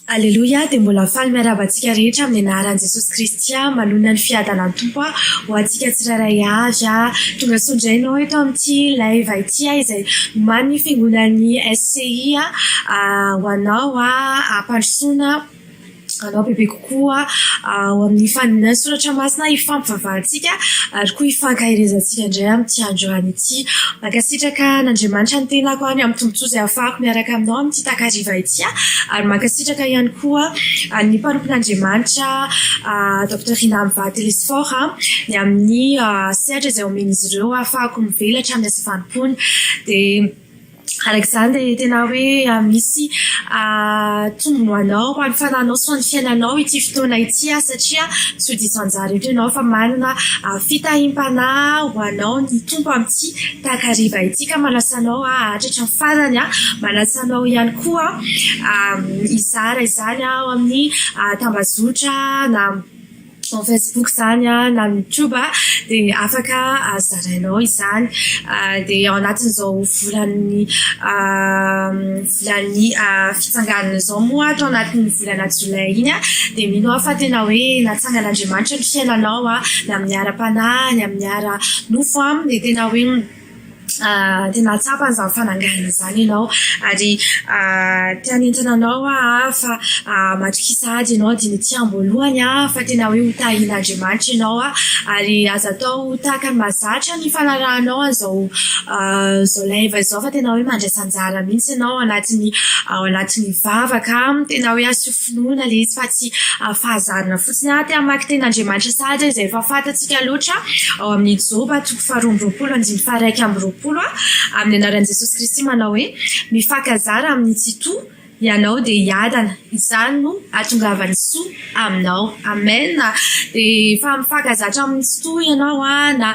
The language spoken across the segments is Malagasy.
Aleluia, dia mbola faly miarahaba antsika rehetra amin'ny anaran'i Jesosy Kristy manona ny fiadanany tompo ho antsika tsirairay avy tonga sondrainao eto amin'ity live ity izay nomany ny fiangonan'ny SCI ho anao ampandrosoana anao bebe kokoa ao amin'ny fandinana soratra masina ifampivavahantsika ary koa ifankahirezantsika indray amin'ity androany ity. Mankasitraka n'Andriamanitra ny tenako any amin'ny tombontsoa izay ahafahako miaraka aminao amin'ity takariva ity ary mankasitraka ihany koa ny mpanompon'Andriamanitra Dr Rina Telesphore ny amin'ny sehatra izay omen'izy ireo ahafahako mivelatra amin'ny asa fanompony dia arak'izany dia tena hoe misy tombony ho anao ho an'ny fanahinao sy ho an'ny fiainanao ity fotoana ity satria tsy ho diso anjara eto ianao fa manana fitahiam-panahy ho anao ny tompo amin'ity takariva ity ka manasanao hatratra ny farany manasanao ihany koa izara izany ao amin'ny tambazotra na Facebook zany na YouTube dia afaka zarainao izany dia ao anatin'izao volany fitsanganana izao moa atao anatin'ny volana Jolay iny dia mino aho fa tena hoe natsangan'Andriamanitra ny fiainanao na amin'ny ara-panahy ny amin'ny ara-nofo dia tena hoe tena tsapany izany fananganana izany ianao ary tianentana anao fa matrikisa ady ianao dia ny ety amboalohany fa tena hoe ho tahian'Andriamanitra ianao ary aza atao tahaka ny mahazatra ny fanarahanao izao live izao fa tena hoe mandraisa anjara mihitsy ianao ao anatin'ny vavaka tena hoe aseho finoana ilay izy fa tsy fahazarana fotsiny tia mamaky ten'Andriamanitra sady izay efa fantatsika loatra ao amin'ny Joba 2:21 amin'ny anaran'i Jesosy Kristy manao hoe mifankazara amin'ny tsito ianao dia hiadana izany no atongavany soa aminao. Amen. Dia fa mifankazatra amin'ny tsito ianao na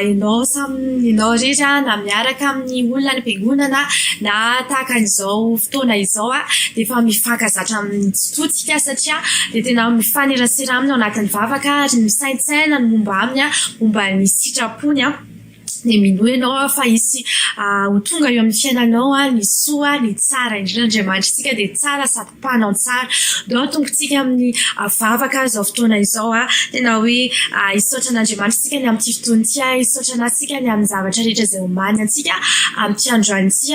ianao samy ianao rehetra na miaraka amin'ny olona ny mpiangonana na tahaka an'izao fotoana izao dia fa mifankazatra amin'ny tsito tsika satria dia tena mifanerasera aminy ao anatin'ny vavaka ary misaintsaina ny momba aminy momba ny sitrapony dia minoa ianao fa isy ho tonga eo amin'ny fiainanao ny soa ny tsara indrindra'Andriamanitra tsika dia tsara sady mpanao tsara dao tongontsika amin'ny vavaka izao fotoana izao tena hoe hisaotra n'Andriamanitra tsika ny amin'ity fotoana ity hisaotrana tsika ny amin'ny zavatra rehetra izay homany antsika amin'ity androany ity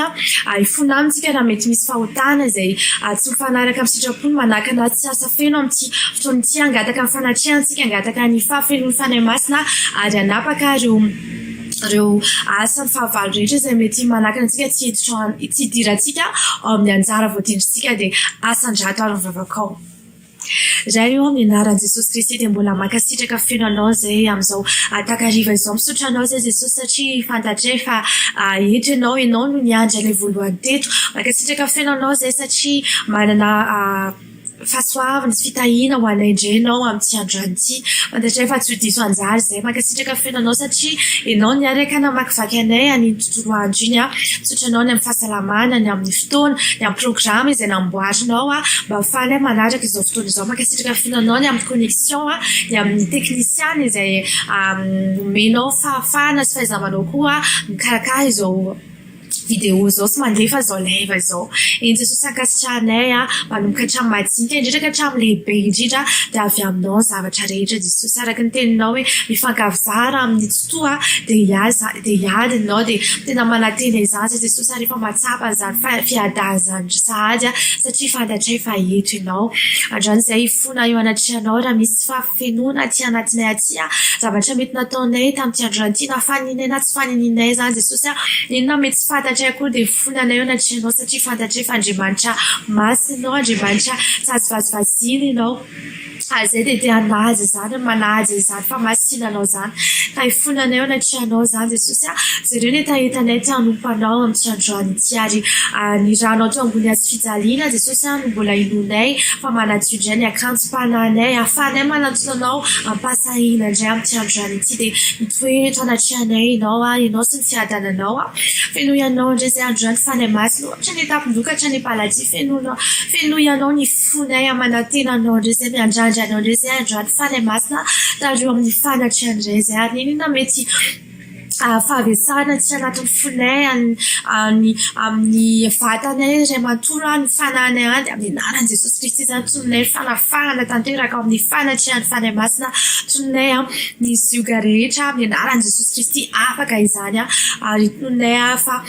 hifona amintsika raha mety misy fahotana izay tsy mifanaraka amin'ny sitrapony manakana tsy asa feno amin'ity fotoana ity hangataka ny fanatrehantsika hangataka ny fahafenon'ny fanahy masina ary hanapaka ireo asa ny fahavalo rehetra izay mety manakana antsika tsy hidirantsika ao amin'ny anjara voatendritsika dia asan-drato ary mivavakao. Raha io amin'ny anaran'i Jesosy Kristy dia mbola mankasitraka fenonao izay amin'izao takariva izao misaotra anao izay Jesosy satria fantatray fa eto ianao no niandry ilay voalohany teto. Mankasitraka fenonao izay satria manana fahasoavana sy fitahiana ho anay indray ianao amin'ity androany ity. Fantatray fa tsy ho diso anjara izay mankasitraka fenonao satria ianao niaraka namakivaky anay ny tontolo andro iny misotranao ny amin'ny fahasalamana ny amin'ny fotoana ny amin'ny programa izay namboarinao mba hahafahanay manaraka izao fotoana izao. Mankasitraka fenonao ny amin'ny connexion ny amin'ny teknisiana izay omenao fahafahana sy fahaiza-manao koa mikarakara izao vidéo izao sy mandefa izao live izao. Eny Jesosy ankasitrahanay manomboka hatramin'ny madinika indrindra ka hatramin'ny lehibe indrindra dia avy aminao zavatra rehetra Jesosy araka ny teninao hoe mifankavizara amin'ny tsitoa dia hiady ianao dia tena manantena izany izay Jesosy ary efa matsapa izany fiadaha izany sahady satria fantatray fa eto ianao. Androany izay hifona eo anatrehanao raha misy fahafenoana aty anatinay aty zavatra mety nataonay tamin'ity androany ity na faninay na tsy fanininay izany Jesosy inona mety tsy fantatray akory dia fonanay eo anatrehanao satria fantatray fa Andriamanitra masinao Andriamanitra tsy azo vazivazina ianao. Izay dia te-hanaja izany manaja izany fa masinanao izany ka hifonanay eo anatrehanao izany Jesosy izay ireo ny etaentanay ty hanompo anao amin'ity androany ity ary ny ranao teo ambony azy fijaliana Jesosy no mbola inonay fa manadio indray ny akanjo-panahinay ahafahanay manantona anao ampasahina indray amin'ity androany ity dia mitoetra anatrehanay ianao sy ny fiadananao feno ianao indray izay androany fanahy masina ohatra ny tapindokatra ny paladia feno ianao ny fonay amanantenanao indray izay miandrandra anao indray izay androany fanahy masina tareo amin'ny fanatrehan'indray izay ary inona mety fahavetsana tsy anatin'ny fonay amin'ny vatanay ray matono ny fananay any amin'ny anaran'i Jesosy Kristy zany tononay fanafahana tanteraka amin'ny fanatrehan'ny fanahy masina tononay ny zioga rehetra amin'ny anaran'i Jesosy Kristy afaka izany ary tononay fa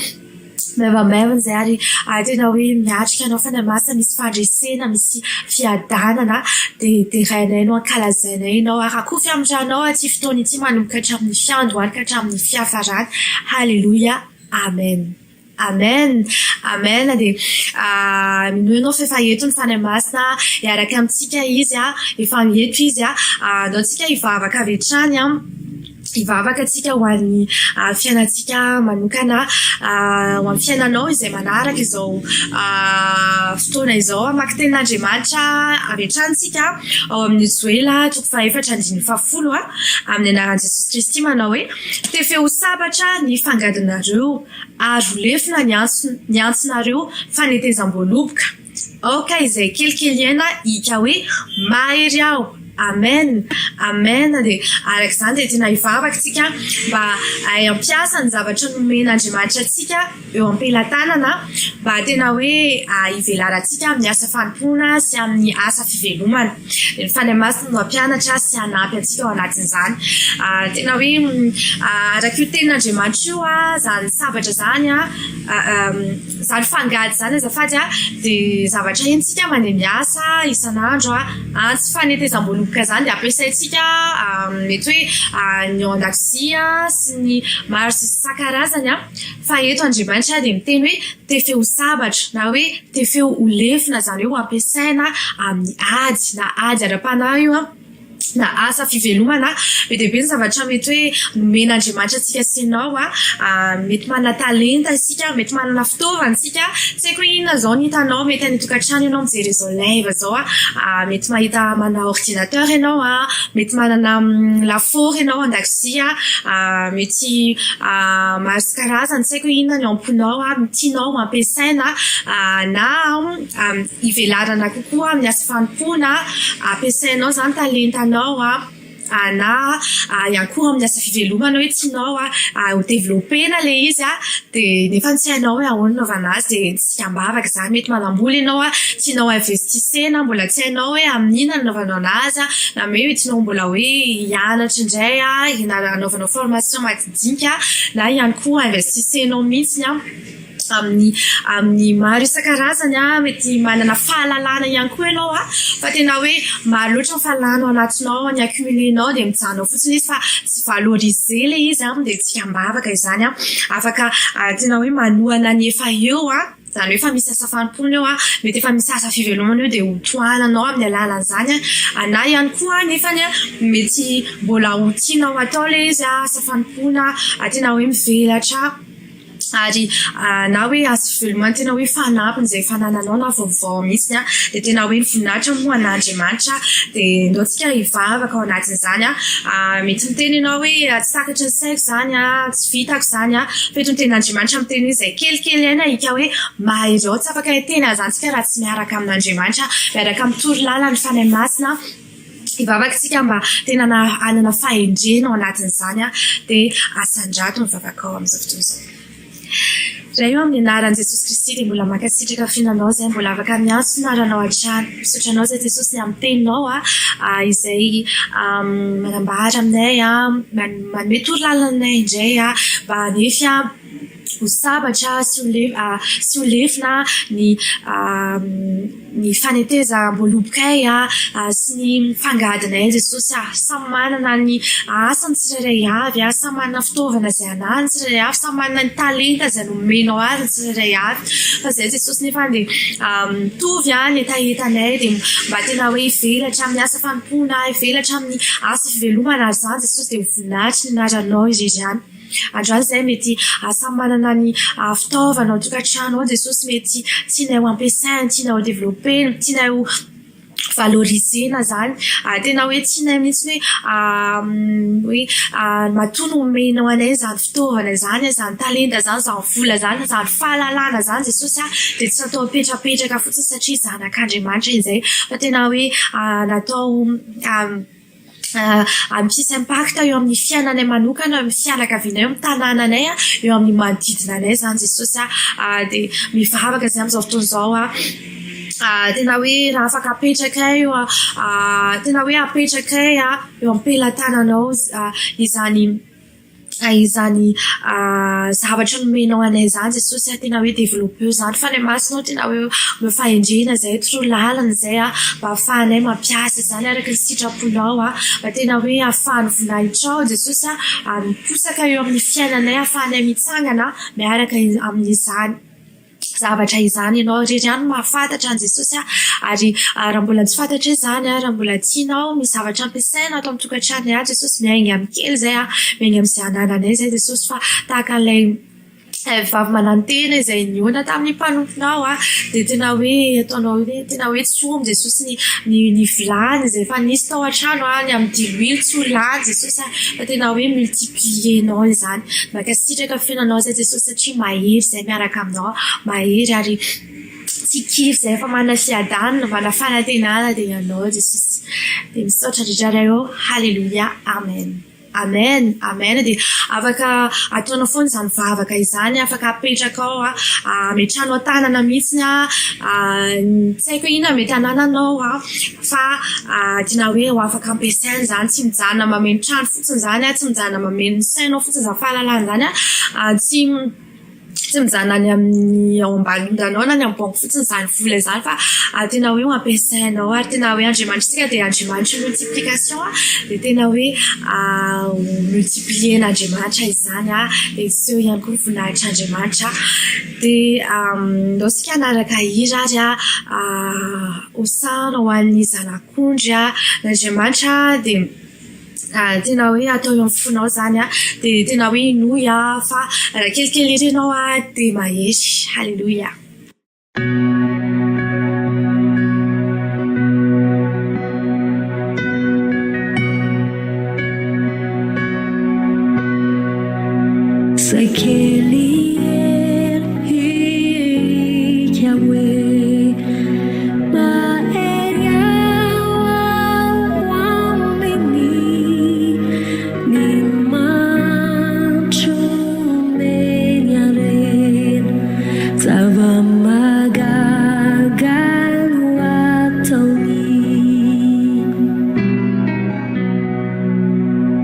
maivamaivana zay ary tena hoe miatrika anao fanahy masina misy fandresena misy fiadanana de rainay no ankalazainay ianao arakofy amin'ranao aty fotoana ity manomboka hatramin'ny fiandohany ka hatramin'ny fiafarany halleluja amen amen amen de mino ianao fa efa eto ny fanahy masina iaraka amintsika izy efa mieto izy andao tsika hivavaka avy hatrany hivavaka atsika ho an'ny fiainatsika manokana ho amin'ny fiainanao izay manaraka izao fotoana izao maka tenin'Andriamanitra avy hatranytsika ao amin'ny Joela 4:10 amin'ny anaran'i Jesosy Kristy manao hoe tefeo sabatra ny fangadinareo ary lefina ny antsonareo fanetezam-boaloboka aoka izay kelikeliana hika hoe mahery aho amen amen de araka izany de tena hivavaka tsika mba ampiasa ny zavatra nomen'Andriamanitra atsika eo am-pelatanana mba tena hoe hivelarantsika amin'ny asa fanompoana sy amin'ny asa fivelomana de ny fanahy masina no ampianatra sy hanampy antsika ao anatin'izany tena hoe araka io tenin'Andriamanitra io zany sabatra zany zany fangady zany azafady de zavatra hentsika mandeha miasa isan'andro antsy fanetezam-boaloboka zany de ampiasaintsika mety hoe ny ao an-dakozia sy ny maro sy isan-karazany fa eto Andriamanitra de miteny hoe tefeo sabatra na hoe tefeo ho lefina zany hoe ampiasaina amin'ny ady na ady ara-panahy io na asa fivelomana be dehibe ny zavatra mety hoe nomen'Andriamanitra atsika sy ianao mety manana talenta isika mety manana fitaovana isika tsy haiko hoe inona zao ny hitanao mety any tokantrano ianao mijery izao live zao mety mahita manana ordinateur ianao mety manana lafaoro ianao an-dakozia mety maro sy karazany tsy haiko hoe inona ny amponao tianao ampiasaina na hivelarana kokoa amin'ny asa fanompoana ampiasainao zany talentanao na ihany koa amin'ny asa fivelomana hoe tianao ho développena le izy de nefa tsy hainao hoe ahoana naovana azy de tsy ambavaka zany mety manambola ianao tianao investissena mbola tsy hainao hoe amin'inona nanaovanao anazy na hoe tianao mbola hoe hianatra indray hanaovanao formation madidinika na ihany koa investisenao mihitsy amin'ny maro isan-karazany mety manana fahalalana ihany koa ianao fa tena hoe maro loatra ny fahalalana ao anatinao ny accumulenao de mijanao fotsiny izy fa tsy valoriser le izy de tsy ambavaka izany afaka tena hoe manohana ny efa eo zany hoe efa misy asa fanompoana eo mety efa misy asa fivelomana eo de ho tohananao amin'ny alalan'izany na ihany koa nefany mety mbola ho tianao atao le izy asa fanompoana tena hoe mivelatra ary na hoe asa fivelomana tena hoe fanampiny zay fanananao na vaovao mihitsy de tena hoe voninahitra moa an'Andriamanitra de ndaotsika hivavaka ao anatin'izany mety miteny ianao hoe tsy takatra ny saiko zany tsy vitako zany feto ny tenin'Andriamanitra miteny hoe izay kelikely aina hika hoe mahery ao tsy afaka hiteny azantsika raha tsy miaraka amin'Andriamanitra miaraka mitoro lala ny fanahy masina hivavaka tsika mba tena anana fahendrena ao anatin'izany de asan-drato mivavaka ao amin'izao fotoana izao raha io amin'ny anaran'i Jesosy Kristy de mbola mankasitraka fihinanao zay mbola afaka miantsona ranao hatrany misotranao zay Jesosy ny amin'ny teninao izay manambara aminay manome toro lalanay indray mba hanefy ho sabatra sy ho lefina ny fanetezam-boalobokay sy ny fangadinay Jesosy samy manana ny asany tsirairay avy samy manana fitaovana izay anany tsirairay avy samy manana ny talenta izay nomenao azy tsirairay avy fa izay Jesosy nefa de mitovy ny etaentanay de mba tena hoe hivelatra amin'ny asa fanompoana hivelatra amin'ny asa fivelomana ary zany Jesosy de voninahitra ny anaranao irery ihany androany zay mety samy manana ny fitaovana ao tokantrano ao Jesosy mety tianay ho ampiasaina tianay ho développena tianay ho valorisena zany tena hoe tianay mihitsy hoe matoa no omenao anay zany fitaovana zany zany talenta zany zany vola zany zany fahalalana zany Jesosy de tsy natao apetrapetraka fotsiny satria zanak'Andriamanitra izay fa tena hoe natao misy impact eo amin'ny fiainanay manokana, amin'ny fianakavianay, amin'ny tanànanay, eo amin'ny manodidina anay zany Jesosy dia mivavaka zay amin'izao fotoana izao tena hoe raha afaka apetrakay tena hoe apetrakay eo amin'ny pelantananao izany zavatra nomenao anay zany Jesosy tena hoe développeur zany fa ny masinao tena hoe fahendrena zay torolalana zay mba ahafahanay mampiasa zany araka ny sitraponao mba tena hoe ahafahany vonahitrao Jesosy miposaka eo amin'ny fiainanay ahafahanay mitsangana miaraka amin'izany zavatra izany ianao rehetra ihany mahafantatra an Jesosy ary raha mbola tsy fantatra izany raha mbola tianao misy zavatra ampiasainao atao amin'ny tokantrano ihany Jesosy miainga amin'ny kely zay miainga amin'izay anananay zay Jesosy fa tahaka ilay vavy manantena izay niona tamin'ny mpanomponao dia tena hoe ataonao hoe tena hoe tsomy Jesosy ny vilany izay efa nisy tao an-trano ny amin'ny diloilo tsy ho lany Jesosy fa tena hoe multiplienao izany makasitraka fiainanao zay Jesosy satria mahery zay miaraka aminao mahery ary tsy kivy zay efa manana fiadanana mana fanantenana dia ianao Jesosy dia misaotra indrindra eo halleluja amen amen amen dia afaka ataonao foana izany vavaka izany afaka apetraka ao ametrahanao tanana mihitsy tsy haiko ina mety anananao fa tena hoe ho afaka ampiasaina zany tsy mijanona mameno trano fotsiny zany tsy mijanona mameno sainao fotsiny zany fahalalana zany tsy mijanona any amin'ny ao ambanondanao na ny ambongo fotsiny zany vola zany fa tena hoe ho ampiasainao ary tena hoe andriamanitra dia andriamanitra multiplication dia tena hoe multiplien'andriamanitra izany dia tsy eo ihany koa voninahitra andriamanitra dia naosika anaraka hira ary hosana ho an'ny zanak'ondry n'andriamanitra dia tena hoe atao eo amin'ny fonao zany dia tena hoe inoy fa raha kelikely irenao dia mahery halleluja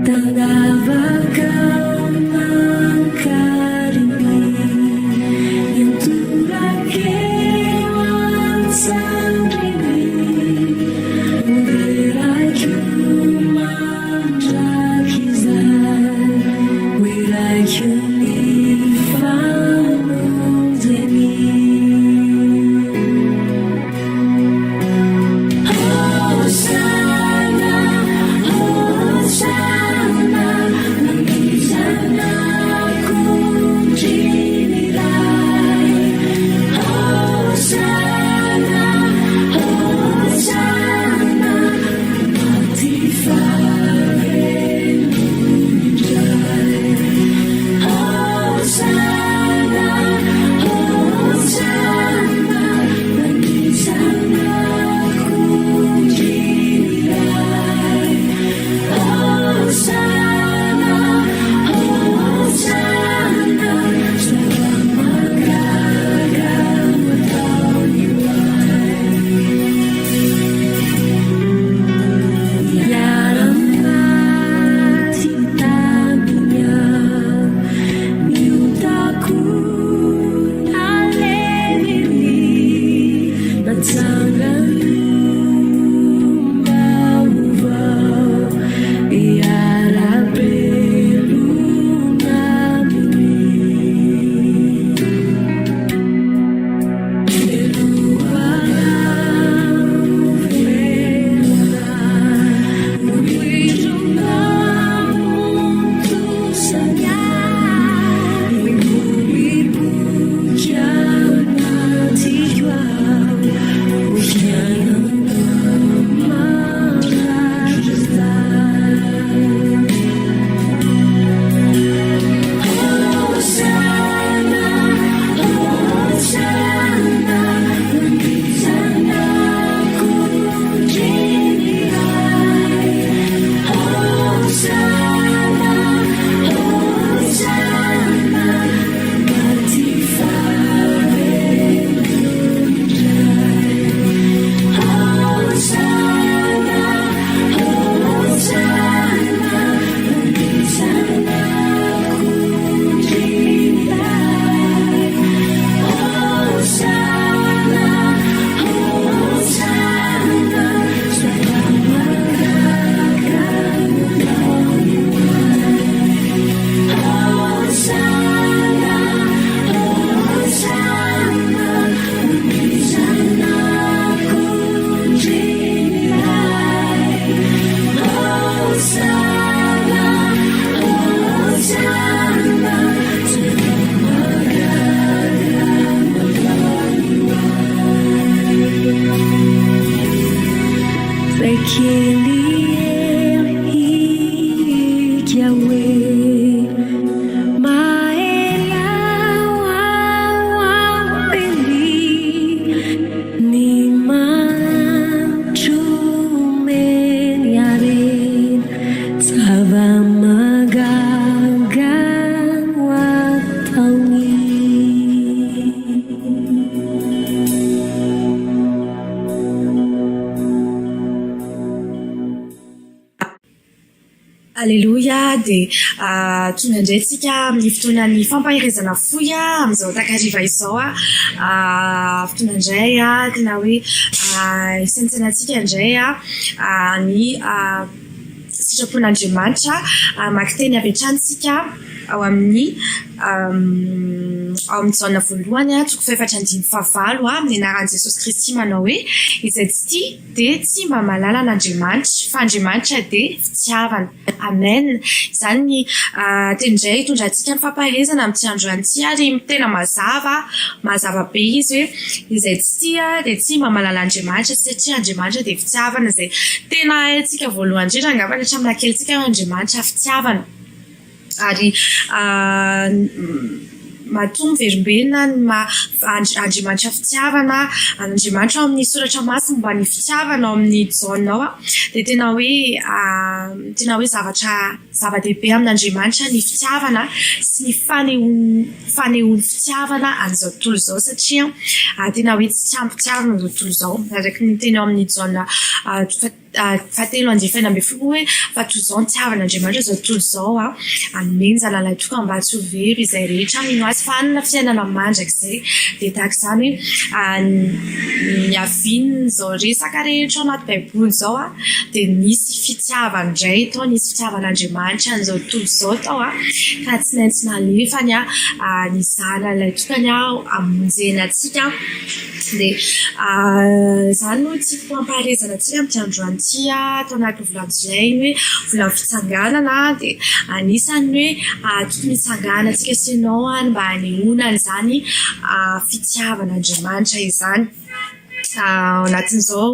Tangava kau mangkar Alleluia dia tonga indray tsika amin'ny fotoanan'ny fampahirezana foy amin'izao takariva izao fotoana indray tena hoe isanitsanantsika indray ny sitrapon'Andriamanitra maka teny avy hatrany ao amin'ny jaona voalohany toko 4:5 amin'ny anaran'i Jesosy Kristy manao hoe izay tsy tia dia tsy mba mahalala an'Andriamanitra fa Andriamanitra dia fitiavana. Amen. Izany ny teny indray hitondrantsika ny fampahirezana amin'ity androany ary tena mazava be izy hoe izay tsy tia dia tsy mba mahalala Andriamanitra satria Andriamanitra dia fitiavana izay tena haintsika voalohany indrindra angamba hatramin'ny kelintsika Andriamanitra fitiavana. Ary mahatonga verimbenina ny Andriamanitra fitiavana, Andriamanitra ao amin'ny soratra masina momba ny fitiavana ao amin'ny jaona ao dia tena hoe zava-dehibe amin'Andriamanitra ny fitiavana sy ny fanehoany fitiavana an'izao tontolo izao satria tena hoe tsy ampy fitiavana an'izao tontolo izao araka ny teny ao amin'ny jaona 4:10 hoe fa toy izao ny tiavan'Andriamanitra izao tontolo izao anomeny zalalay toka tsy ho very izay rehetra mino azy fa hanana fiainana mandrakizay dia tahaka izany hoe ny aviany izao resaka rehetra ao anaty baiboly izao dia nisy fitiavana indray tao, nisy fitiavan'Andriamanitra an'izao tontolo izao tao ka tsy maintsy nalefany ny zalalay tokany amonjena antsika dia izany no tiako hampaharezana antsika amin'ity androany ity tao anaty volana jolay hoe volana fitsanganana dia anisany hoe tokony hitsangana antsika sy ianao mba hanehoana an'izany fitiavan'Andriamanitra izany. Ao anatin'izao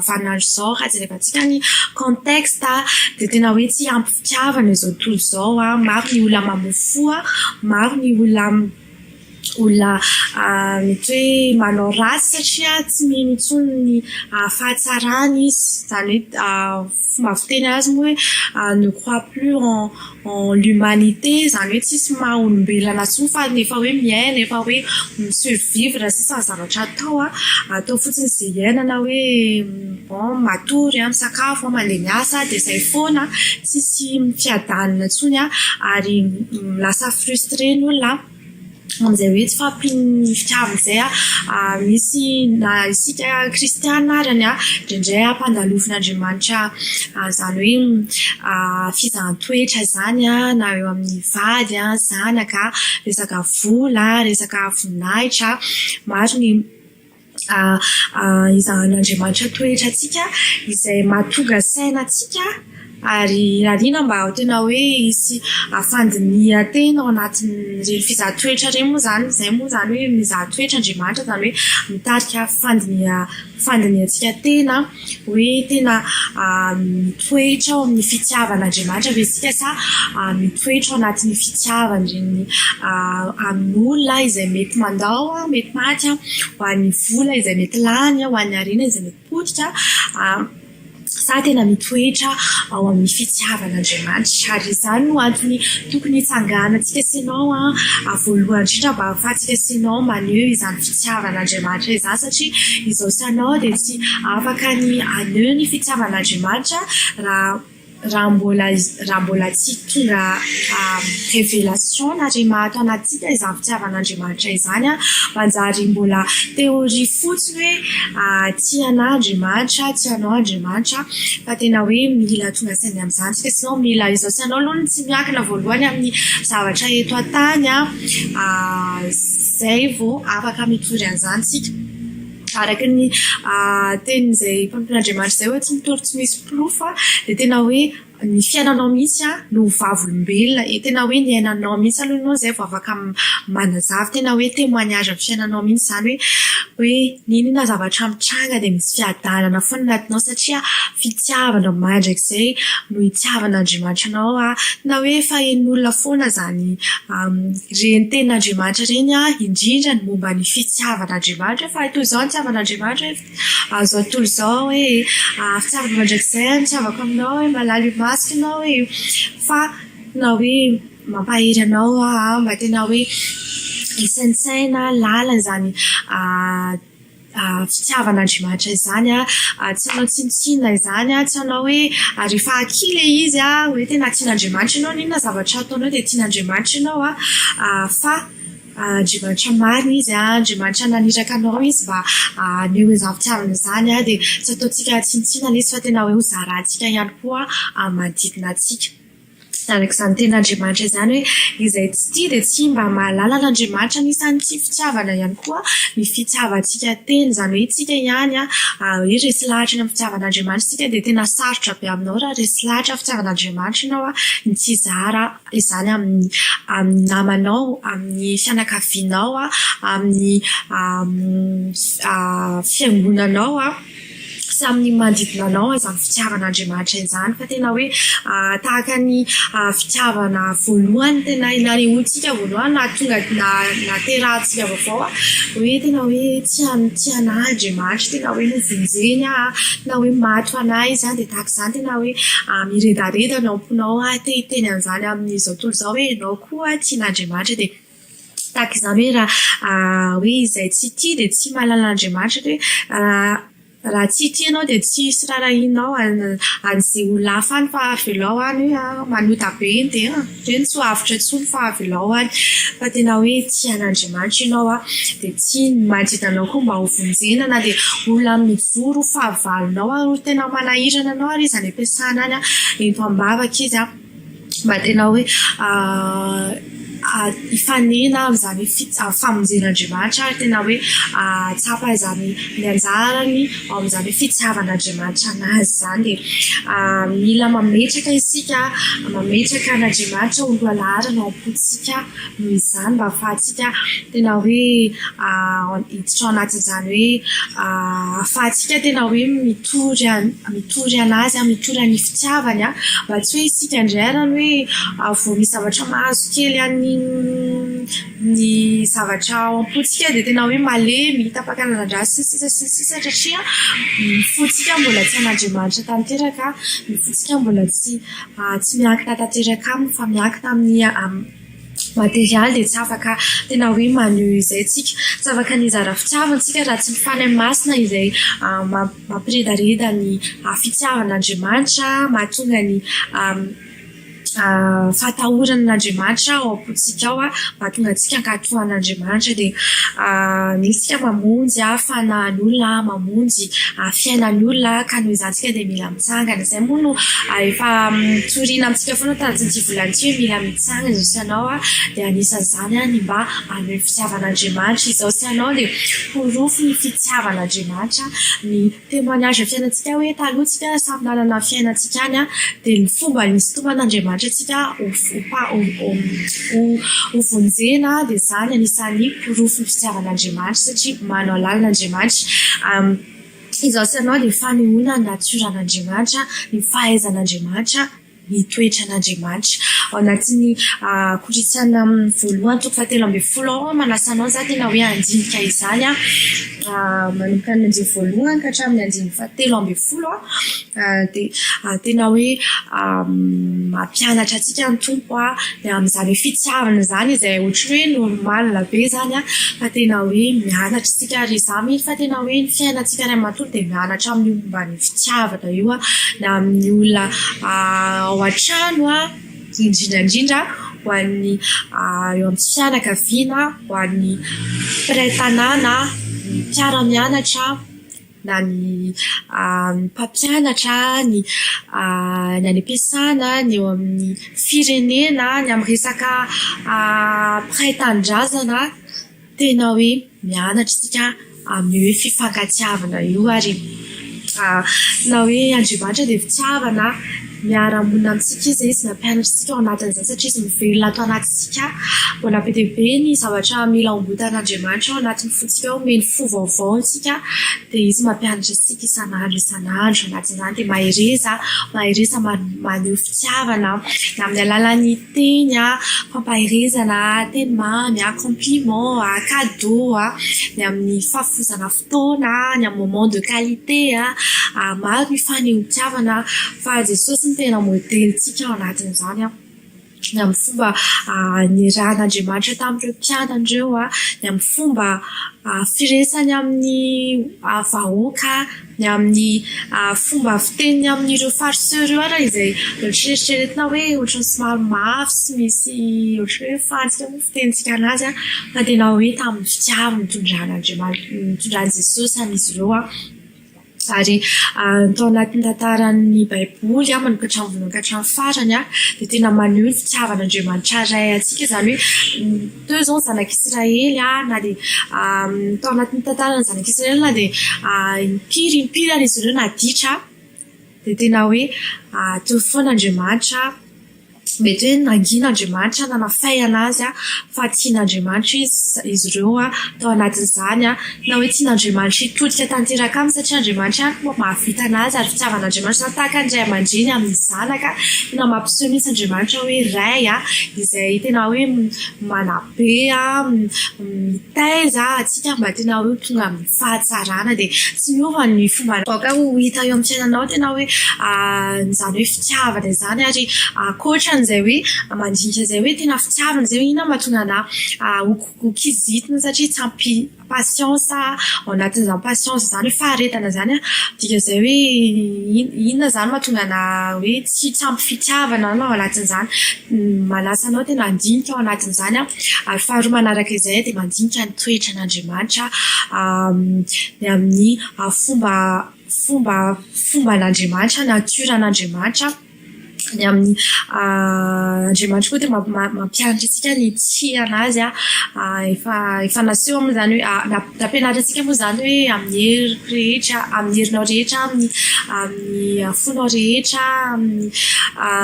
vaninandro izao raha jerevantsika ny contexte dia tena hoe tsy ampy fitiavana izao tontolo izao maro ny olona mamofo maro ny olona mety hoe manao ratsy satria tsy mino intsony ny fahatsarany izy izany hoe fomba fiteny azy moa hoe ne croit plus en l'humanité izany hoe tsisy maha-olombelona intsony fa nefa hoe miaina efa hoe survivre sisa zavatra atao fotsiny izay iainana hoe bon matory misakafo mandeha miasa dia izay foana tsisy fiadanana intsony ary lasa frustré ny olona amin'izay hoe tsy fampiny fitiavana izay misy na isika kristiana arany indraindray ampandalovon'Andriamanitra izany hoe fizahantsoetra izany na eo amin'ny vady zanaka resaka vola resaka voninahitra maro ny izahan'Andriamanitra toetra antsika izay mahatonga sainantsika ary rarina mba tena hoe isy fandinihan-tena ao anatin'ireny fizahantsoetra ireny moa zany izay moa zany hoe mizahantsoetra Andriamanitra zany hoe mitarika fandinihantsika tena hoe tena mitoetra ao amin'ny fitiavan'Andriamanitra ve isika sa mitoetra ao anatin'ny fitiavany ireny amin'ny olona izay mety mandao mety maty ho an'ny vola izay mety lany ho an'ny harena izay mety potika sa tena mitoetra ao amin'ny fitiavan'Andriamanitra ary izany no antony tokony hitsanganantsika sy ianao voalohany indrindra mba ahafahantsika sy ianao maneho izany fitiavan'Andriamanitra izany satria izao sy ianao dia tsy afaka ny haneho ny fitiavan'Andriamanitra raha mbola tsy tonga révélation na rema ato anatsika izany fitiavan'Andriamanitra izany manjary mbola teoria fotsiny hoe tianao Andriamanitra fa tena hoe mila tonga saina amin'izany tsika sy ianao mila izao sy ianao aloha tsy miankina voalohany amin'ny zavatra eto an-tany izay vao afaka mitory an'izany tsika araka ny teny izay mpampian'Andriamanitra izay hoe tsy mitory tsy misy pilofa dia tena hoe ny fiainanao mihitsy no vavolombelona tena hoe ny ainanao mihitsy aloha ianao izay vao afaka manazava tena hoe témoignage amin'ny fiainanao mihitsy izany hoe ninona zavatra mitranga dia misy fiadanana foana anatinao satria fitiavana mandrakizay no hitiavan'Andriamanitra anao na hoe efa hain'olona foana izany reny tenin'Andriamanitra reny indrindra ny momba ny fitiavan'Andriamanitra fa toy izao ny tiavan'Andriamanitra izao tontolo izao hoe fitiavana mandrakizay ny tiavako aminao hoe malala masika ianao hoe fa na hoe mampahery anao mba tena hoe isaintsaina lalana izany fitiavan'Andriamanitra izany tsy anao tsinontsinona izany tsy anao hoe rehefa akile izy hoe tena tian'Andriamanitra ianao n'inona zavatra ataonao dia tian'Andriamanitra ianao fa Andriamanitra marina izy Andriamanitra naniraka anao izy mba haneo izany fitiavana izany dia tsy ataontsika tsinontsinona izy fa tena hoe ho zarantsika ihany koa manodidina antsika. Arak'izany ten'Andriamanitra izany hoe izay tsy tia dia tsy mba mahalala an'Andriamanitra anisan'ny tia fitiavana ihany koa ny fitiavantsika teny izany hoe tsika ihany hoe resy lahatra eny amin'ny fitiavan'Andriamanitra tsika dia tena sarotra be aminao raha resy lahatra fitiavan'Andriamanitra ianao ny tsy hizara izany amin'ny namanao, amin'ny fianakavianao, amin'ny fiangonanao sy amin'ny manodidina anao izany fitiavan'Andriamanitra izany fa tena hoe tahaka ny fitiavana voalohany tena nanehoantsika voalohany na tonga naterahantsika vaovao hoe tena hoe tiana Andriamanitra tena hoe novonjeny tena hoe maty ho anahy izy dia tahaka izany tena hoe miredareda no amponao teny an'izany amin'izao tontolo izao hoe ianao koa tian'Andriamanitra dia tahaka izany hoe raha hoe izay tsy tia dia tsy mahalala Andriamanitra hoe raha tsy tianao dia tsy hisy rarahinao an'izay olona hafa any fa avelao any hoe manota be iny dia reny tsy ho avitra intsony fa avelao any fa tena hoe tian'Andriamanitra ianao dia tsy manodidina anao koa mba ho vonjena na dia olona mijoro fahavalonao tena manahirana anao ary izy any ampiasana any ento ambavaka izy mba tena hoe ifanena amin'izany famonjen'Andriamanitra ary tena hoe tsapa izany ny anjarany ao amin'izany hoe fitiavan'Andriamanitra anazy izany dia mila mametraka isika mametraka an'Andriamanitra ho lohalarana ao am-pontsika noho izany mba ahafahantsika tena hoe hiditra ao anatin'izany hoe ahafahantsika tena hoe mitory anazy mitory ny fitiavany mba tsy hoe isika indray arany hoe vao misy zavatra mahazo kely ny zavatra ao am-pontsika dia tena hoe malemy tapaka an'andrasy sisa satria ny fontsika mbola tsy an'Andriamanitra tanteraka ny fontsika mbola tsy miankina tanteraka aminy fa miankina amin'ny materialy dia tsy afaka tena hoe maneho izay tsika tsy afaka nizara fitiavantsika raha tsy mifany amin'ny masina izay mampiredareda ny fitiavan'Andriamanitra mahatonga ny fatahoran'Andriamanitra ao am-pontsika ao mba tonga antsika ankatohan'Andriamanitra dia misy tsika mamonjy fanahin'olona mamonjy fiainan'olona ka noho izantsika dia mila mitsangana izay moa no efa toriana amintsika foana tanatin'ity volan'ity hoe mila mitsangana izao sy ianao dia anisan'izany ny mba haneho fitiavan'Andriamanitra izao sy ianao dia porofo ny fitiavan'Andriamanitra ny témoignage fiainantsika hoe taloha tsika samy nanana fiainantsika any dia ny fomba nisy tomban'Andriamanitra tsika ho vonjena dia izany anisan'ny porofo ny fitiavan'Andriamanitra satria manao lalan'Andriamanitra izao sy ianao dia fanehoana ny natioran'Andriamanitra ny fahaizan'Andriamanitra ny toetran'Andriamanitra ao anatin'ny koritsana voalohany toko 17 manasa anao za tena hoe andinika izany manomboka ny andiny voalohany ka hatramin'ny andiny 17 dia tena hoe mampianatra antsika ny tompo amin'izany hoe fitiavana izany izay ohatry hoe normal be izany fa tena hoe mianatra isika ry izany fa tena hoe ny fiainantsika ray manontolo dia mianatra amin'ny momba ny fitiavana io na amin'ny olona ao an-trano indrindrandrindra ho an'ny eo amin'ny fianakaviana ho an'ny mpiray tanàna ny mpiara-mianatra na ny mpampianatra ny any am-piasana ny eo amin'ny firenena ny amin'ny resaka mpiray tanindrazana tena hoe mianatra isika amin'ny hoe fifankatiavana io ary na hoe Andriamanitra dia fitiavana miara-monina amintsika izy nampianatra isika ao anatin'izany satria izy mivelona ato anatintsika mbola be dia be ny zavatra mila ombotan'Andriamanitra ao anatin'ny fontsika ao meny fo vaovao antsika dia izy mampianatra isika isan'andro anatin'izany dia mahereza maneho fitiavana na amin'ny alalan'ny teny fampahirezana teny mamy compliment cadeau ny amin'ny fahafozana fotoana ny amin'ny moment de qualité maro ny faneho fitiavana fa Jesosy ny tena modelintsika ao anatin'izany ny amin'ny fomba ny ran'Andriamanitra tamin'ireo mpianandreo ny amin'ny fomba firesany amin'ny vahoaka ny amin'ny fomba fiteniny amin'ireo fariseo ireo ara izay eritreretina hoe ohatrany somary mafy sy misy ohatra hoe fantsika moa fitenitsika anazy fa tena hoe tamin'ny fitiavana mitondran'i Jesosy amin'izy ireo ary tao anatin'ny tantaran'ny Baiboly manomboka hatramin'ny voalohany ka hatramin'ny farany dia tena maneho ny fitiavan'Andriamanitra iray antsika izany hoe teo izao ny zanak'Israely na dia tao anatin'ny tantarany zanak'Israely na dia impiry an'izy ireo naditra dia tena hoe teo foan'Andriamanitra mety hoe nangin'Andriamanitra nanafay anazy fa tian'Andriamanitra izy ireo tao anatin'izany na hoe tian'Andriamanitra hitodika tanteraka aminy satria Andriamanitra mahavita anazy ary fitiavan'Andriamanitra tahaka ny ray aman-dreny amin'ny zanaka tena mampiseho mihitsy Andriamanitra hoe ray izay tena hoe manabe mitaiza atsika mba tena hoe tonga amin'ny fahatsarana dia tsy miova ny fomba boaka ho hita eo amin'ny fiainanao tena hoe izany hoe fitiavana izany ary koatra zay hoe mandinika zay hoe tena fitiavana zay hoe inona mahatonga ho kizitina satria tsy ampy patience ao anatin'izany patience izany hoe faharetana zany dika zay hoe inona zany mahatonga hoe tsy ampy fitiavana ao anatin'izany manasa anao tena mandinika ao anatin'izany ary faharoa manaraka izay dia mandinika ny toetran'Andriamanitra ny amin'ny fomban'Andriamanitra naturan'Andriamanitra ny amin'ny Andriamanitra koa dia mampianatra antsika ny tia anazy efa naseho moa izany hoe nampianatra antsika moa izany hoe amin'ny hery rehetra amin'ny herinao rehetra amin'ny fonao rehetra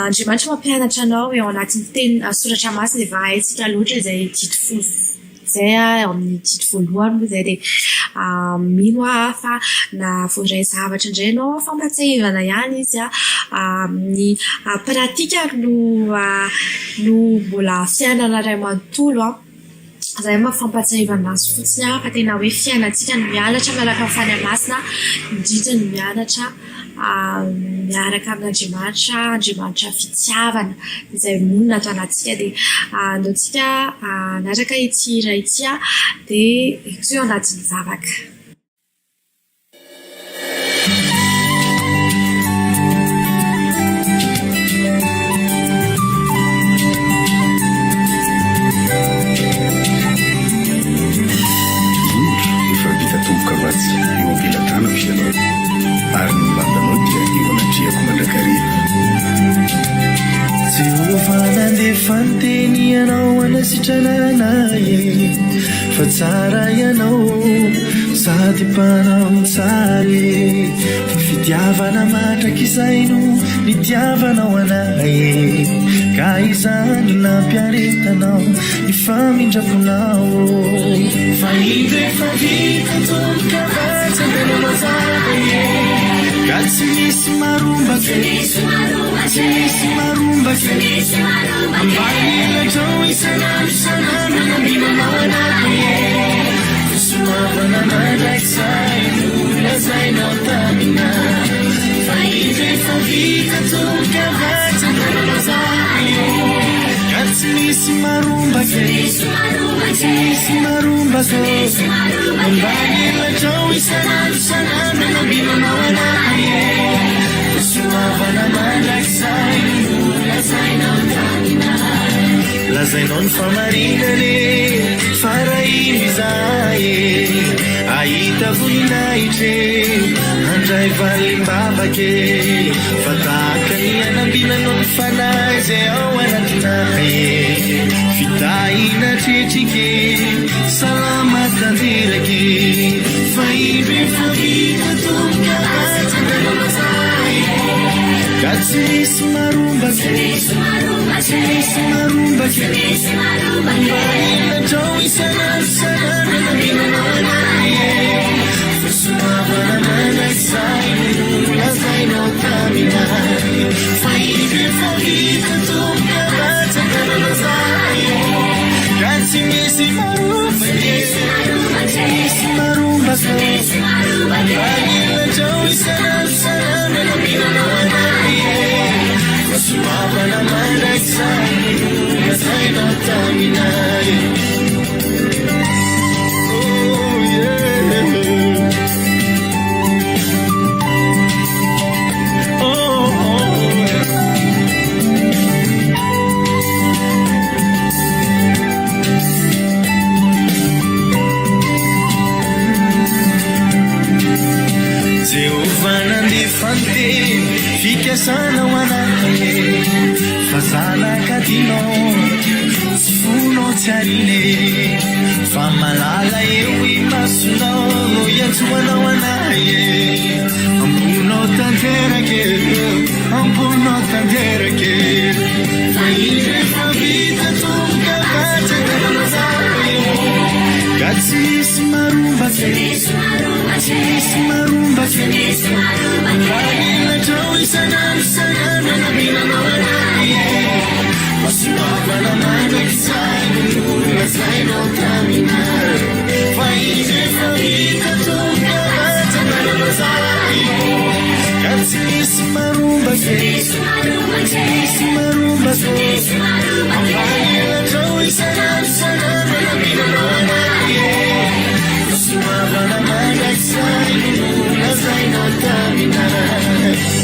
Andriamanitra mampianatra anao ao anatin'ny teny soratra masina dia efa haintsika loatra izay dito zay amin'ny dito voalohany moa izay dia mino fa na voaray zavatra indray ianao fampatsiahivana ihany izy ny pratika no mbola fiainana iray manontolo izay mafampatsiahivana azy fotsiny fa tena hoe fiainantsika no mianatra miaraka amin'ny fanamasina indrindra no mianatra miaraka amin'Andriamanitra fitiavana izay monina ato anatsika dia andaontsika naraka ity iray ity dia eo anatin'ny vavaka. Eo ampelatana misy anao ary ny mandanao dia eo anatriako mandrakariva Jehova nandefa ny teny ianao anasitranana fa tsara ianao sady mpanao tsara fitiavana mandrakizay no nitiavanao anahy ka izany nampiaretanao ny famindraponao fa efa vita tomboka vatsandelana zany ka tsy misy maromba tsy misy maromba ambanilatrao isanandro nanambinanao anahy somavana mandrakizay no lazainao tamina fa efa vita tomboka vatsandelana zany ka tsy misy maromba ambanilatrao isanandro nanambinanao anahy somavana mandrakizay no lazainao tamina lazainao ny famarinane farahiny izahay ahita voninahitry handray valim-bavake fa tahaka ny anambinanao ny fanahy izay ao anatinahy fitahina tretrike salama tanteraky fa efa vita tomboka vatsandelana zay ka tsy misy maromba ambanilatrao isanandro nanambinanao anahy somavana mandrakizay no lazainao tamina fa efa vita tomboka vatsandelana zay ka tsy misy maromba ambanilatrao isanandro nanambinanao anahy masumavana mandraiksay nasainao taminay fikasana wanaye fazanakadino sifuno tsarine famalala ewi masunao yatsuana wanaye ampuno tanterake faile favita tonga katetanamazayo gatsis marumba masumavana mandraiksay nasainao taminay faile favita tonga katetanamazayo gatsis marumba masumavana mandraiksay nasainao taminay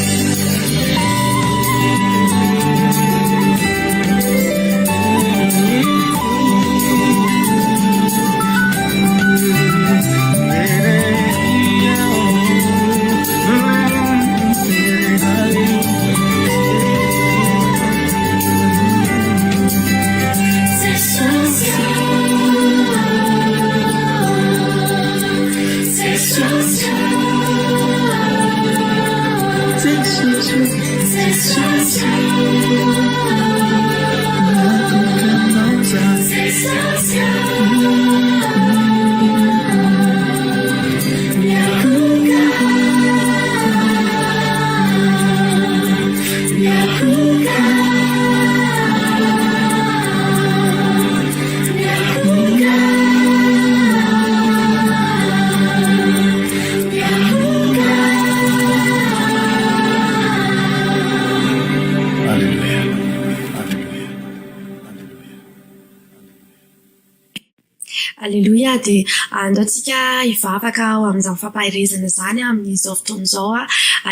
Alleluia dia andaontsika hivavaka ao amin'izao fampahirezana zany amin'izao fotoan'izao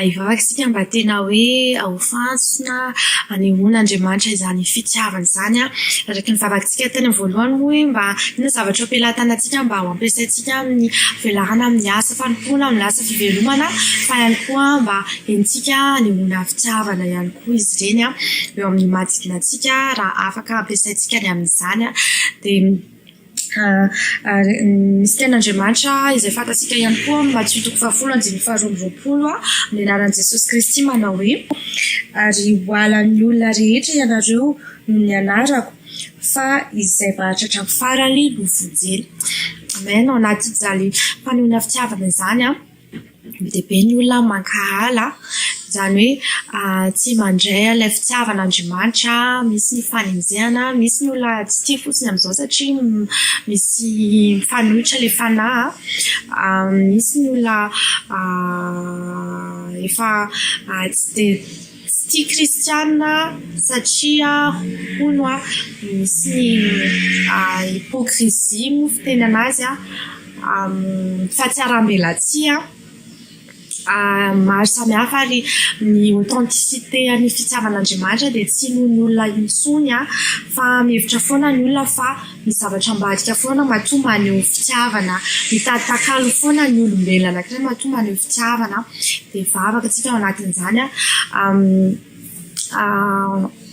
hivavaka isika mba tena hoe ho fantsona hanehoana Andriamanitra izany fitiavana izany araky ny vavakantsika teny voalohany hoe mba ina zavatra ampelantanantsika mba ho ampiasaintsika amin'ny velarana amin'ny asa fanompoana amin'ny asa fivelomana fa ihany koa mba entsika hanehoana fitiavana ihany koa izy ireny eo amin'ny manodidina antsika raha afaka ampiasaintsika ny amin'izany dia misy ten'Andriamanitra izay fantatsika ihany koa Matthieu 7:22 amin'ny anaran'i Jesosy Kristy manao hoe ary hoalan'ny olona rehetra ianareo no ny anarako fa izay mahatratra amin'ny farany no vonjeny. Amen. Ao anatin'izany fanehoana fitiavana izany dia be ny olona mankahala izany hoe tsy mandray ilay fitiavan'Andriamanitra, misy ny fanenjehana, misy ny olona tsy tia fotsiny amin'izao satria misy mifanohitra ilay fanahy, misy ny olona efa tsy tia kristianina satria hono misy hypocrisie moa fiteny anazy fahatsiaram-belatsia maro samihafa ary ny authenticité ny fitiavan'Andriamanitra dia tsy noho ny olona intsony fa mihevitra foana ny olona fa ny zavatra ambadika foana mahatonga maneho fitiavana, mitady takalo foana ny olombelona anankiray mahatonga maneho fitiavana dia vavaka tsika ao anatin'izany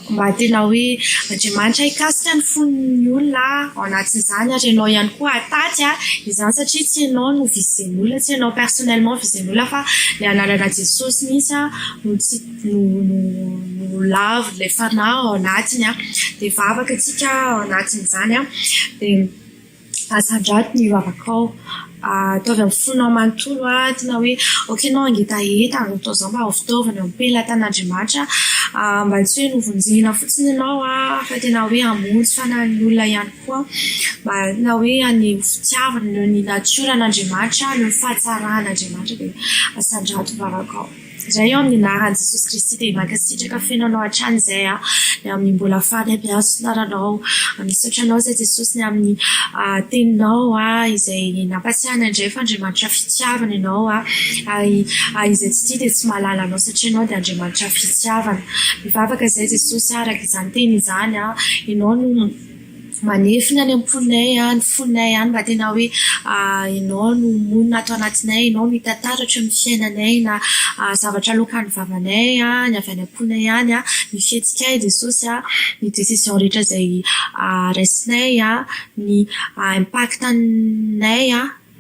mba tena hoe Andriamanitra hikasika ny fon'ny olona ao anatin'izany ary ianao ihany koa ataty izany satria tsy ianao no visen'ny olona, tsy ianao personnellement visen'ny olona fa ny anarana Jesosy mihitsy no lavo ilay fanahy ao anatiny dia vavaka tsika ao anatin'izany dia asandrato ny vavaka ao ataovy amin'ny fonao manontolo tena hoe okenao angetaeta amin'izao izao mba ho fitaovana ampelantan'Andriamanitra mba tsy hoe novonjena fotsiny ianao fa tena hoe hamonjy fanan'ny olona ihany koa mba tena hoe any fitiavana ny natioran'Andriamanitra ny fahatsarahan'Andriamanitra dia asandrato vavaka ao. Zay eo amin'ny anaran'i Jesosy Kristy dia mankasitraka fenanao hatrany ny amin'ny mbola fanabeazanaranao misaotra anao zay Jesosy ny amin'ny teninao izay nampasiana indray fa Andriamanitra fitiavana ianao izay tsy tia dia tsy mahalala anao satria ianao dia Andriamanitra fitiavana. Mivavaka zay Jesosy araka izany teny izany ianao no manefiny any am-ponay ny fonay any mba tena hoe ianao no monina ato anatinay, ianao no hitantaratra amin'ny fiainanay na zavatra lokan'ny vavanay ny avy any am-ponay any ny fihetsikay Jesosy ny décision rehetra izay raisinay ny impactanay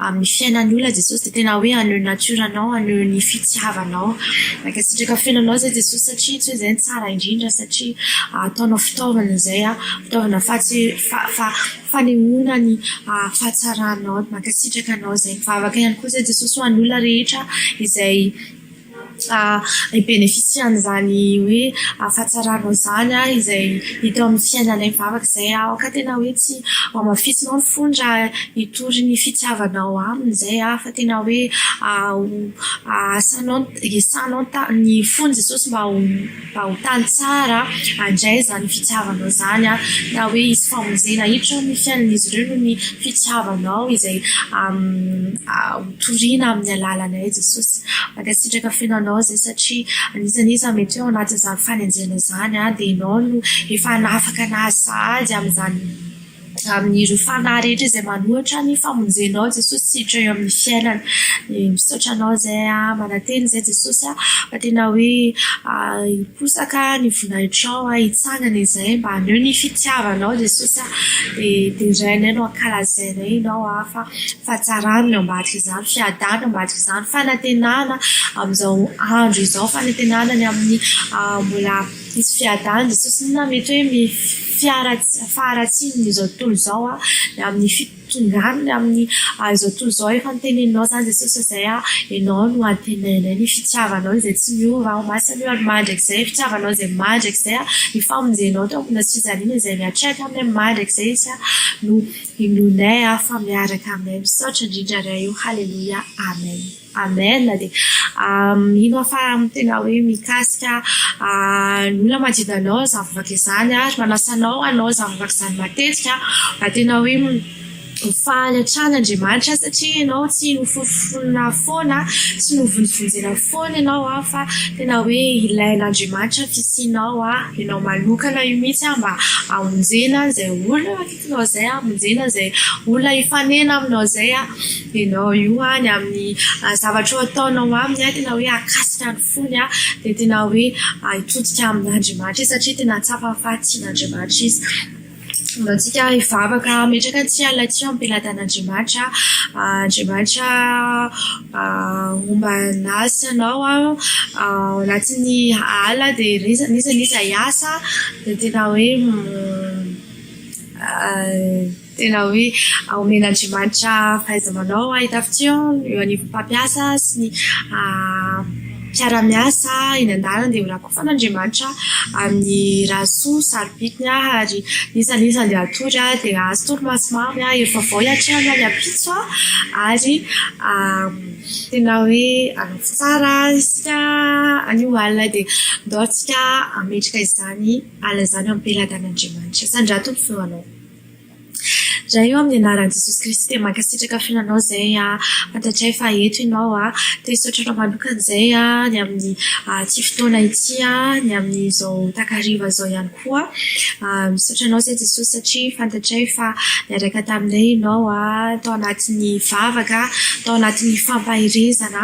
amin'ny fiainan'ny olona Jesosy dia tena hoe aneho ny naturanao, aneho ny fitiavanao. Mankasitraka fenanao zay Jesosy satria tsy hoe izay ny tsara indrindra satria ataonao fitaovana izay fitaovana fanehoana ny fahatsaranao. Mankasitraka anao zay mivavaka ihany koa zay Jesosy ho an'ny olona rehetra izay ibénéfician'izany hoe fahatsaranao izany izay hita amin'ny fiainanay mivavaka izay ka tena hoe tsy amafisinao ny fony raha hitory ny fitiavanao aminy izay fa tena hoe asanao ny fony Jesosy mba ho tany tsara handray izany fitiavanao izany na hoe hisy famonjena hiditra amin'ny fiainan'izy ireo no ny fitiavanao izay hotoriana amin'ny alalanay Jesosy. Mankasitraka fenanao zay satria anisaniza mety eo anatin'izany fanenjena izany dia ianao no efa nafaka nahasady amin'ireo fanahy rehetra izay manohitra ny famonjenao Jesosy tsy hiditra eo amin'ny fiainana. Misaotra anao zay mananteny zay Jesosy fa tena hoe hiposaka ny voninahitranao hitsangana izay mba haneho ny fitiavanao Jesosy dia rainay no ankalazainay ianao fa fahatsarana no ambadika izany, fiadana ambadika izany, fanantenana amin'izao andro izao, fanantenana ny amin'ny mbola misy fiadana Jesosy na mety hoe faharatsiany izao tontolo izao ny amin'ny fitonganany amin'ny izao tontolo izao efa niteneninao zany Jesosy izay ianao no antenainay ny fitiavanao izay tsy miova masana io ary mandrakizay fitiavanao izay mandrakizay ny famonjenao tao ambony fijaliana izay miatraika amin'ny mandrakizay izy no inonay fa miaraka aminay. Misaotra indrindra ray io. Halleluja. Amen. Amen. Dia ino afa tena hoe mikasika ny olona manodidina anao zavavaka izany ary manasanao anao zavavaka izany matetika mba tena hoe faly hatrany satria ianao tsy nofofonina foana tsy novonjena foana ianao fa tena hoe ilain'Andriamanitra fisianao ianao manokana io mihitsy mba hamonjena izay olona akitinao zay hamonjena izay olona hifanena aminao zay ianao io ny amin'ny zavatra ataonao aminy tena hoe akasika ny fony dia tena hoe hitodika amin'Andriamanitra satria tena tsapa fahatsian'Andriamanitra izy. Antsika hivavaka metraka tsy alatsio ampelantan'Andriamanitra. Andriamanitra omba nasy anao anatin'ny ala dia nisaniza hiasa dia tena hoe omen'Andriamanitra fahaiza-manao hitafitio eo anivon'ny mpampiasa sy ny mpiara-miasa eny an-dalana dia horakofan'Andriamanitra amin'ny rahasoa sarobitiny ary nisan'izany dia atory dia azo torimaso mamy ery vaovao hiatrehana ny ampitso ary tena hoe tsara isika anio alina dia ndao tsika ametraka izany alina izany eo ampelantan'Andriamanitra. Sandrato ny feonao. Raha io amin'ny anaran'i Jesosy Kristy dia mankasitraka fenanao izay fantatray fa eto ianao dia hisaotra manokana izay ny amin'ny ity fotoana ity ny amin'izao takariva izao ihany koa. Misaotra anao izay Jesosy satria fantatray fa niaraka taminay ianao tao anatin'ny vavaka, tao anatin'ny fampahirezana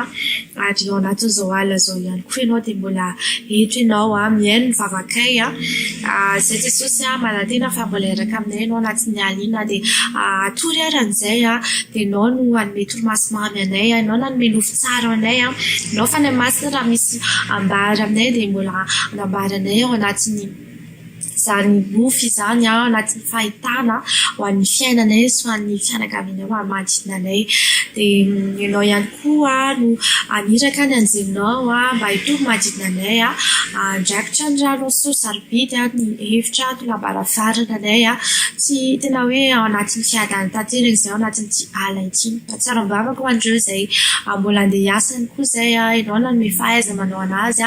ary ao anatin'izao alina izao ihany koa ianao dia mbola eto ianao mihaino ny vavakay. Izay Jesosy manantena fa mbola hiaraka aminay ianao anatin'ny alina dia atory aran'izay dia ianao no hanome torimaso mamy anay, ianao no hanome nofo tsara anay, ianao fanahy masina raha misy ambara aminay dia mbola anambaranay ao anatin'ny izany mofy izany anatin'ny fahitana ho an'ny fiainanay sy ho an'ny fianakavianay manodidina anay. Dia ianao ihany koa no aniraka ny anjelinao mba hitovy manodidina anay andraikitra ny ranao sarobidy ny hevitra tolambarafarana anay tsy tena hoe ao anatin'ny fiadana tanteraka izay ao anatin'ity ala ity. Mahatsiaro ny bavako ho an'ireo izay mbola andeha hiasany koa izay ianao nanome fahaiza manao anazy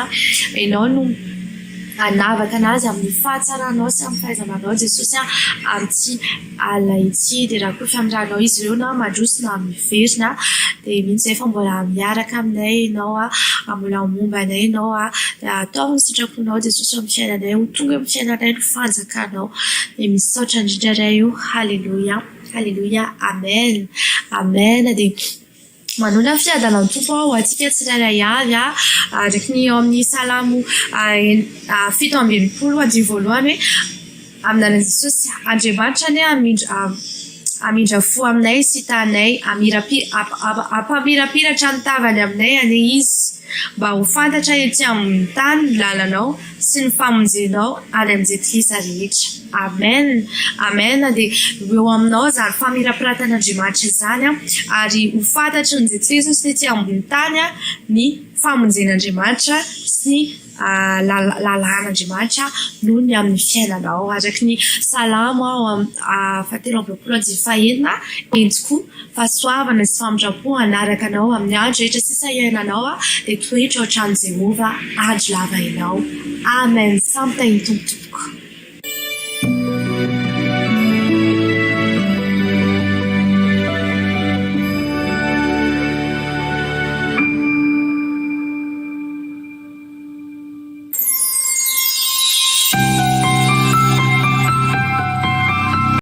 ianao no anavaka anazy amin'ny fahatsaranao sy amin'ny fahaiza-manao Jesosy amin'ity ala ity. Dia raha koa fiamiranao izy ireo na mandroso na miverina dia mihitsy izay fa mbola miaraka aminay ianao mbola momba anay ianao atao ny sitraponao Jesosy amin'ny fiainanay ho tonga amin'ny fiainanay no fanjakanao. Dia misaotra indrindra iray io. Halleluja, halleluja, amen, amen. Dia manona fiadana ny tompo ho antsika tsirairay avy ndraiky ny eo amin'ny salamo 7:20 voalohany hoe amin'an'i Jesosy Andriamanitra ny amindra fo aminay sy tanay ampamirapiratra ny tavany aminay ane izy mba ho fantatra ety amin'ny tany ny lalanao sy ny famonjenao any amin'ny jetrisa rehetra. Amen, amen. Dia eo aminao izany famirapiran'Andriamanitra izany ary ho fantatry ny jetrisa sy ety ambony tany ny famonjen'Andriamanitra sy ny lalàn'Andriamanitra noho ny amin'ny fiainanao. Araka ny salamo 7:20 entiko fahasoavana sy famindrapo anaraka anao amin'ny andro rehetra sisa iainanao dia toetra ohatran'i Jehovah andro lava ianao. Amen. Samtany tompoko.